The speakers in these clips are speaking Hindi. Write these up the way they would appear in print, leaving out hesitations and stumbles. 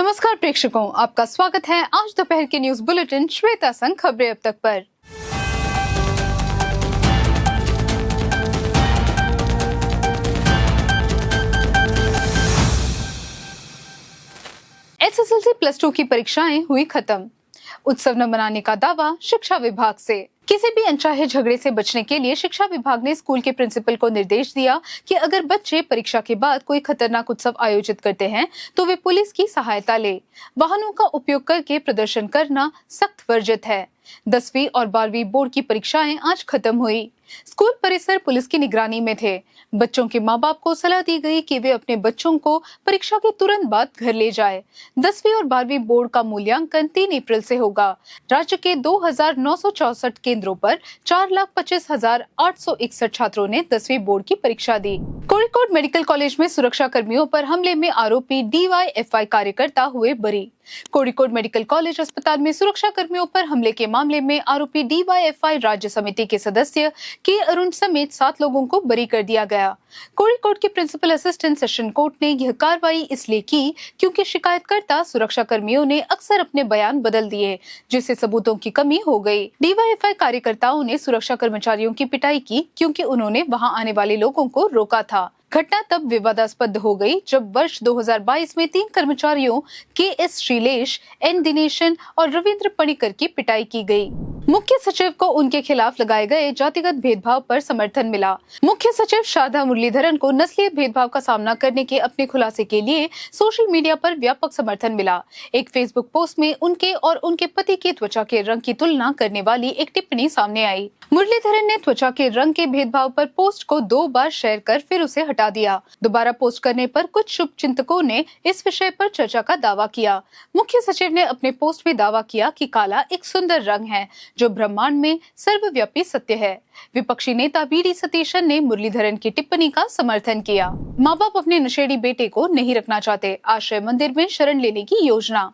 नमस्कार प्रेक्षकों, आपका स्वागत है आज दोपहर के न्यूज बुलेटिन श्वेता संग खबरें अब तक पर। एसएसएलसी प्लस 2 की परीक्षाएं हुई खत्म। उत्सव न मनाने का दावा शिक्षा विभाग से। किसी भी अनचाहे झगड़े से बचने के लिए शिक्षा विभाग ने स्कूल के प्रिंसिपल को निर्देश दिया कि अगर बच्चे परीक्षा के बाद कोई खतरनाक उत्सव आयोजित करते हैं तो वे पुलिस की सहायता ले। वाहनों का उपयोग करके प्रदर्शन करना सख्त वर्जित है। 10वीं और 12वीं बोर्ड की परीक्षाएं आज खत्म हुई। स्कूल परिसर पुलिस की निगरानी में थे। बच्चों के माँ बाप को सलाह दी गई कि वे अपने बच्चों को परीक्षा के तुरंत बाद घर ले जाएं। 10वीं और 12वीं बोर्ड का मूल्यांकन 3 अप्रैल से होगा। राज्य के 2,964 केंद्रों पर 4,25,861 छात्रों ने 10वीं बोर्ड की परीक्षा दी। कोड़िकोड मेडिकल कॉलेज में सुरक्षा कर्मियों पर हमले में आरोपी डीवाईएफआई कार्यकर्ता हुए बरी। कोड़िकोड मेडिकल कॉलेज अस्पताल में सुरक्षा कर्मियों पर हमले के मामले में आरोपी डीवाईएफआई राज्य समिति के सदस्य के अरुण समेत 7 लोगों को बरी कर दिया गया। कोड़िकोड के प्रिंसिपल असिस्टेंट सेशन कोर्ट ने यह कार्रवाई इसलिए की क्योंकि शिकायतकर्ता सुरक्षा कर्मियों ने अक्सर अपने बयान बदल दिए, जिससे सबूतों की कमी हो गई। डीवाईएफआई कार्यकर्ताओं ने सुरक्षा कर्मचारियों की पिटाई की क्योंकि उन्होंने वहां आने वाले लोगों को रोका था। घटना तब विवादास्पद हो गई जब वर्ष 2022 में 3 कर्मचारियों के.एस. श्रीलेश, एन. दिनेशन और रविंद्र पणिकर की पिटाई की गई। मुख्य सचिव को उनके खिलाफ लगाए गए जातिगत भेदभाव पर समर्थन मिला। मुख्य सचिव शारदा मुरलीधरन को नस्लीय भेदभाव का सामना करने के अपने खुलासे के लिए सोशल मीडिया पर व्यापक समर्थन मिला। एक फेसबुक पोस्ट में उनके और उनके पति की त्वचा के रंग की तुलना करने वाली एक टिप्पणी सामने आई। मुरलीधरन ने त्वचा के रंग के भेदभाव पर पोस्ट को 2 बार शेयर कर फिर उसे हटा दिया। दोबारा पोस्ट करने पर कुछ शुभचिंतकों ने इस विषय पर चर्चा का दावा किया। मुख्य सचिव ने अपने पोस्ट में दावा किया कि काला एक सुंदर रंग है जो ब्रह्मांड में सर्वव्यापी सत्य है। विपक्षी नेता वी.डी. सतीशन ने मुरलीधरन की टिप्पणी का समर्थन किया। माँ बाप अपने नशेड़ी बेटे को नहीं रखना चाहते, आश्रय मंदिर में शरण लेने की योजना।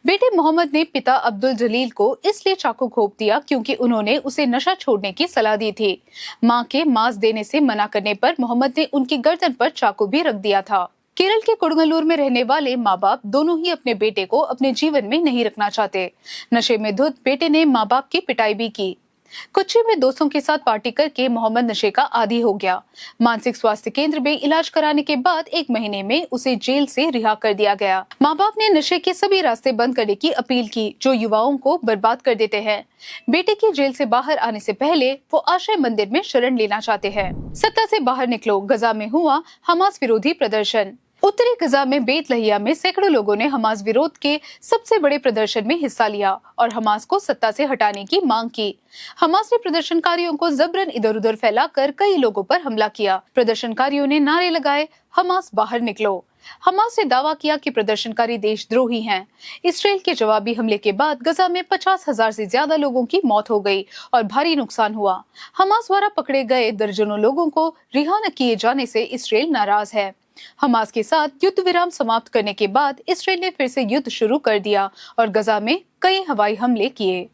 बेटे मोहम्मद ने पिता अब्दुल जलील को इसलिए चाकू घोंप दिया क्योंकि उन्होंने उसे नशा छोड़ने की सलाह दी थी। मां के मांस देने से मना करने पर मोहम्मद ने उनकी गर्दन पर चाकू भी रख दिया था। केरल के कुडंगलूर में रहने वाले माँ बाप दोनों ही अपने बेटे को अपने जीवन में नहीं रखना चाहते। नशे में धुत बेटे ने माँ बाप की पिटाई भी की। कोच्चि में दोस्तों के साथ पार्टी करके मोहम्मद नशे का आदी हो गया। मानसिक स्वास्थ्य केंद्र में इलाज कराने के बाद 1 महीने में उसे जेल से रिहा कर दिया गया। माँ बाप ने नशे के सभी रास्ते बंद करने की अपील की जो युवाओं को बर्बाद कर देते हैं। बेटे की जेल से बाहर आने से पहले वो आश्रय मंदिर में शरण लेना चाहते हैं। सत्ता से बाहर निकलो, गजा में हुआ हमास विरोधी प्रदर्शन। उत्तरी गजा में बेतलहिया में सैकड़ों लोगों ने हमास विरोध के सबसे बड़े प्रदर्शन में हिस्सा लिया और हमास को सत्ता से हटाने की मांग की। हमास ने प्रदर्शनकारियों को जबरन इधर उधर फैलाकर कई लोगों पर हमला किया। प्रदर्शनकारियों ने नारे लगाए, हमास बाहर निकलो। हमास ने दावा किया कि प्रदर्शनकारी देशद्रोही हैं। इसराइल के जवाबी हमले के बाद गजा में 50,000 से ज्यादा लोगों की मौत हो गई और भारी नुकसान हुआ। हमास द्वारा पकड़े गए दर्जनों लोगों को रिहा न किए जाने से इसराइल नाराज है। हमास के साथ युद्ध विराम समाप्त करने के बाद इसराइल ने फिर से युद्ध शुरू कर दिया और गजा में कई हवाई हमले किए।